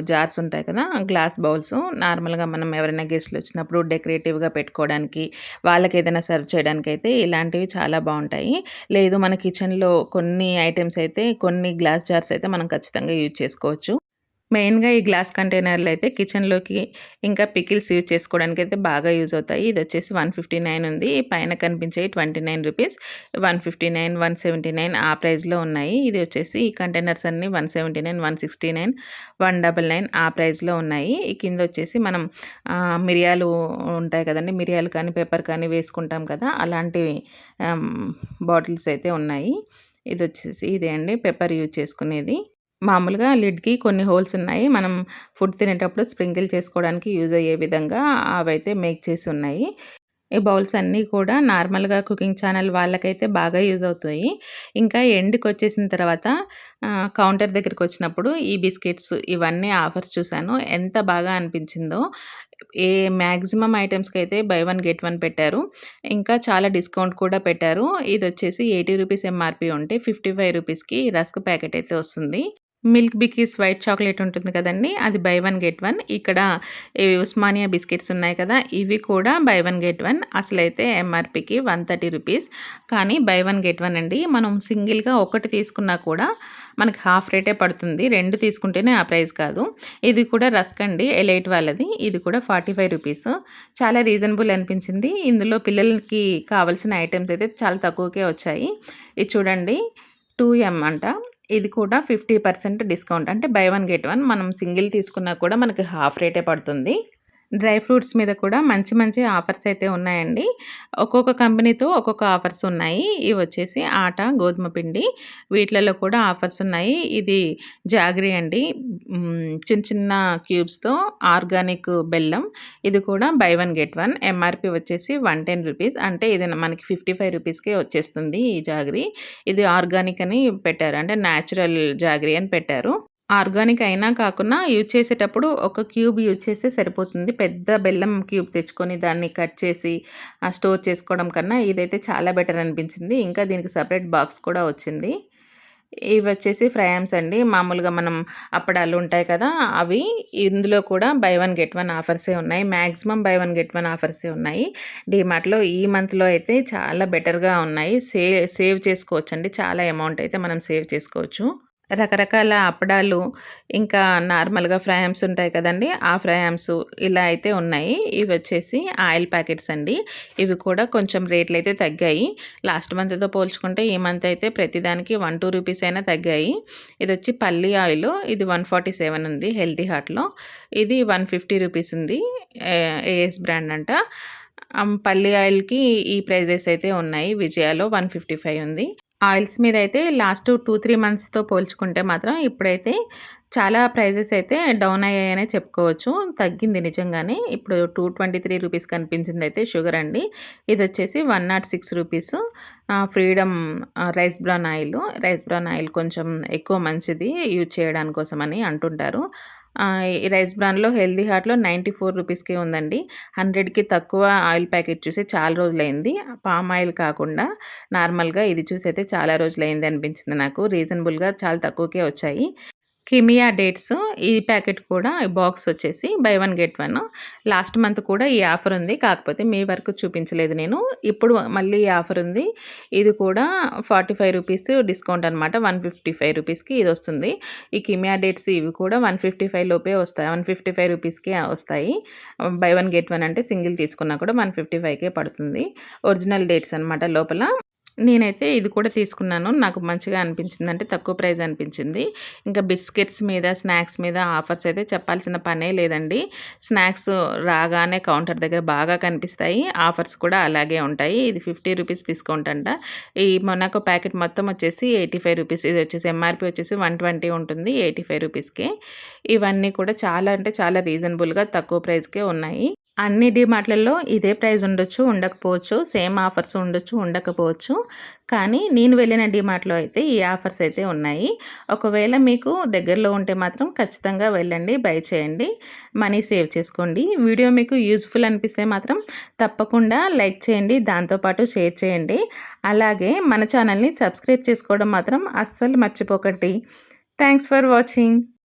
జార్స్ ఉంటాయి కదా! గ్లాస్ బౌల్స్ నార్మల్‌గా మనం ఎవరైనా గెస్ట్‌లొచ్చినప్పుడు డెకరేటివ్‌గా పెట్టుకోవడానికి, వాళ్ళకేదైనా సర్వ్ చేయడానికైతే ఇలాంటివి చాలా బావుంటాయి. లేదు మన కిచెన్‌లో కొన్ని ఐటెమ్స్ అయితే కొన్ని గ్లాస్ జార్స్ అయితే మనం ఖచ్చితంగా యూజ్ చేసుకోవచ్చు. మెయిన్‌గా ఈ గ్లాస్ కంటైనర్‌లయితే కిచెన్‌లోకి ఇంకా పికిల్స్ యూజ్ చేసుకోవడానికైతే బాగా యూజ్ అవుతాయి. ఇదొచ్చేసి 159 ఉంది. పైన కనిపించేయి రూ. 29, 159, 179 ఆ ప్రైస్‌లో ఉన్నాయి. ఇది వచ్చేసి ఈ కంటైనర్స్ అన్నీ 179, 169, 199 ఆ ప్రైస్‌లో ఉన్నాయి. ఈ కిందొచ్చేసి మనం మిరియాలు ఉంటాయి కదండీ! మిరియాలు కానీ, పెప్పర్ కానీ వేసుకుంటాం కదా! అలాంటి ఆహ్, బాటిల్స్ అయితే ఉన్నాయి. ఇదొచ్చేసి ఇదే అండి పెప్పర్ యూజ్ చేసుకునేది. మామూలుగా లిడ్‌కి కొన్ని హోల్స్ ఉన్నాయి. మనం ఫుడ్ తినేటప్పుడు స్ప్రింకిల్ చేసుకోవడానికి యూజ్ అయ్యే విధంగా అవైతే మేక్ చేసి ఉన్నాయి. ఈ బౌల్స్ అన్నీ కూడా నార్మల్‌గా కుకింగ్ ఛానల్ వాళ్ళకైతే బాగా యూజ్ అవుతాయి. ఇంకా ఎండ్‌కొచ్చేసిన తర్వాత కౌంటర్ దగ్గరికొచ్చినప్పుడు ఈ బిస్కెట్స్ ఇవన్నీ ఆఫర్స్ చూసాను. ఎంత బాగా అనిపించిందో. మాక్సిమం ఐటెమ్స్‌కైతే బై వన్ గెట్ వన్ పెట్టారు. ఇంకా చాలా డిస్కౌంట్ కూడా పెట్టారు. ఇదొచ్చేసి రూ. 80 ఎంఆర్‌పీ ఉంటే రూ. 55కి రస్క్ ప్యాకెట్ అయితే వస్తుంది. మిల్క్ బికీస్ వైట్ చాక్లేట్ ఉంటుంది కదండీ! అది బై వన్ గెట్ వన్. ఇక్కడ ఇవి ఉస్మానియా బిస్కెట్స్ ఉన్నాయి కదా! ఇవి కూడా బై వన్ గెట్ వన్. అసలైతే ఎంఆర్‌పీకి రూ. 130 కానీ బై వన్ గెట్ వన్ అండి. మనం సింగిల్‌గా ఒకటి తీసుకున్నా కూడా మనకి హాఫ్ రేటే పడుతుంది. 2 తీసుకుంటేనే ఆ ప్రైస్ కాదు. ఇది కూడా రస్క్ అండి ఎలైట్ వాళ్ళది. ఇది కూడా రూ. 45 చాలా రీజనబుల్ అనిపించింది. ఇందులో పిల్లలకి కావాల్సిన ఐటెమ్స్ అయితే చాలా తక్కువకే వచ్చాయి. ఇది చూడండి 2M అంట. ఇది కూడా 50% డిస్కౌంట్. అంటే బై వన్ గెట్ వన్. మనం సింగిల్ తీసుకున్నా కూడా మనకి హాఫ్ రేటే పడుతుంది. డ్రై ఫ్రూట్స్ మీద కూడా మంచి మంచి ఆఫర్స్ అయితే ఉన్నాయండి. ఒక్కొక్క కంపెనీతో ఒక్కొక్క ఆఫర్స్ ఉన్నాయి. ఇవొచ్చేసి ఆట, గోధుమ పిండి వీటిలలో కూడా ఆఫర్స్ ఉన్నాయి. ఇది జాగరీ అండి. చిన్న చిన్న క్యూబ్స్‌తో ఆర్గానిక్ బెల్లం. ఇది కూడా buy one get one. MRP వచ్చేసి రూ. 110 అంటే ఇది మనకి రూ. 55కే వచ్చేస్తుంది ఈ జాగరీ. ఇది ఆర్గానిక్ అని పెట్టారు. అంటే నేచురల్ జాగరీ అని పెట్టారు. ఆర్గానిక్ అయినా కాకున్నా యూజ్ చేసేటప్పుడు ఒక క్యూబ్ యూజ్ చేస్తే సరిపోతుంది. పెద్ద బెల్లం క్యూబ్ తెచ్చుకొని దాన్ని కట్ చేసి స్టోర్ చేసుకోవడం కన్నా ఇదైతే చాలా బెటర్ అనిపించింది. ఇంకా దీనికి సెపరేట్ బాక్స్ కూడా వచ్చింది. ఇవొచ్చేసి ఫ్రయామ్స్ అండి. మామూలుగా మనం అప్పడాలు ఉంటాయి కదా! అవి ఇందులో కూడా బై వన్ గెట్ వన్ ఆఫర్సే ఉన్నాయి. Maximum buy one get one ఆఫర్సే ఉన్నాయి. డీమార్ట్‌లో ఈ మంత్‌లో అయితే చాలా బెటర్‌గా ఉన్నాయి. సేవ్ చేసుకోవచ్చండి. చాలా అమౌంట్ అయితే మనం సేవ్ చేసుకోవచ్చు. రకరకాల అప్పడాలు, ఇంకా నార్మల్‌గా ఫ్రయామ్స్ ఉంటాయి కదండీ! ఆ ఫ్రయామ్స్ ఇలా అయితే ఉన్నాయి. ఇవొచ్చేసి ఆయిల్ ప్యాకెట్స్ అండి. ఇవి కూడా కొంచెం రేట్లయితే తగ్గాయి. లాస్ట్ మంత్‌తో పోల్చుకుంటే ఈ మంత్ అయితే ప్రతిదానికి 1, 2 రూపీస్ అయినా తగ్గాయి. ఇదొచ్చి పల్లి ఆయిల్. ఇది 147 ఉంది హెల్తీ హార్ట్‌లో. ఇది 150 రూపీస్ ఉంది. ఏఎస్ బ్రాండ్ అంట. పల్లి ఆయిల్‌కి ఈ ప్రైజెస్ అయితే ఉన్నాయి. విజయాలో 155 ఉంది. ఆయిల్స్ మీదయితే లాస్ట్ 2, 3 మంత్స్‌తో పోల్చుకుంటే మాత్రం ఇప్పుడైతే చాలా ప్రైజెస్ అయితే డౌన్ అయ్యాయనే చెప్పుకోవచ్చు. తగ్గింది నిజంగానే. ఇప్పుడు 223 రూపీస్ కనిపించిందయితే షుగర్ అండి. ఇదొచ్చేసి 106 rupees. Freedom rice bran oil. Rice bran oil కొంచెం ఎక్కువ మంచిది యూజ్ చేయడాని కోసమని అంటుంటారు. ఈ రైస్ బ్రాన్‌లో హెల్తీ హార్ట్‌లో 94 రూపీస్‌కే ఉందండి. 100కి తక్కువ ఆయిల్ ప్యాకెట్ చూసి చాలా రోజులైంది. పామ్ ఆయిల్ కాకుండా నార్మల్‌గా ఇది చూసైతే చాలా రోజులైంది అనిపించింది నాకు. రీజనబుల్‌గా చాలా తక్కువకే వచ్చాయి. కిమియా డేట్స్ ఈ ప్యాకెట్ కూడా బాక్స్ వచ్చేసి by one get one. Last month కూడా ఈ ఆఫర్ ఉంది. కాకపోతే మీ వరకు చూపించలేదు నేను. ఇప్పుడు మళ్ళీ ఈ ఆఫర్ ఉంది. ఇది కూడా 45 రూపీస్ డిస్కౌంట్ అనమాట. 155 రూపీస్‌కి ఇదొస్తుంది. ఈ కిమియా డేట్స్ ఇవి కూడా 155 లోపే వస్తాయి. 155 రూపీస్‌కే వస్తాయి. బై వన్ గెట్ వన్ అంటే సింగిల్ తీసుకున్నా కూడా 155కే పడుతుంది. ఒరిజినల్ డేట్స్ అనమాట లోపల. నేనైతే ఇది కూడా తీసుకున్నాను. నాకు మంచిగా అనిపించింది. అంటే తక్కువ ప్రైస్ అనిపించింది. ఇంకా బిస్కెట్స్ మీద, స్నాక్స్ మీద ఆఫర్స్ అయితే చెప్పాల్సిన పనే లేదండి. స్నాక్స్ రాగానే కౌంటర్ దగ్గర బాగా కనిపిస్తాయి. ఆఫర్స్ కూడా అలాగే ఉంటాయి. ఇది 50 రూపీస్ డిస్కౌంట్ అంట. ఈ మొనాకో ప్యాకెట్ మొత్తం వచ్చేసి 85 రూపీస్. ఇది వచ్చేసి ఎంఆర్‌పీ వచ్చేసి 120 ఉంటుంది. 85 రూపీస్‌కే. ఇవన్నీ కూడా చాలా అంటే చాలా రీజనబుల్‌గా తక్కువ ప్రైస్‌కే ఉన్నాయి. అన్ని డీమార్ట్‌లలో ఇదే ప్రైస్ ఉండొచ్చు, ఉండకపోవచ్చు. సేమ్ ఆఫర్స్ ఉండొచ్చు, ఉండకపోవచ్చు. కానీ నేను వెళ్ళిన డీమార్ట్‌లో అయితే ఈ ఆఫర్స్ అయితే ఉన్నాయి. ఒకవేళ మీకు దగ్గరలో ఉంటే మాత్రం ఖచ్చితంగా వెళ్ళండి, బై చేయండి. మనీ సేవ్ చేసుకోండి. వీడియో మీకు యూజ్‌ఫుల్ అనిపిస్తే మాత్రం తప్పకుండా లైక్ చేయండి. దాంతో పాటు షేర్ చేయండి. అలాగే మన ఛానల్‌ని సబ్స్క్రైబ్ చేసుకోవడం మాత్రం అస్సలు మర్చిపోకండి. Thanks for watching.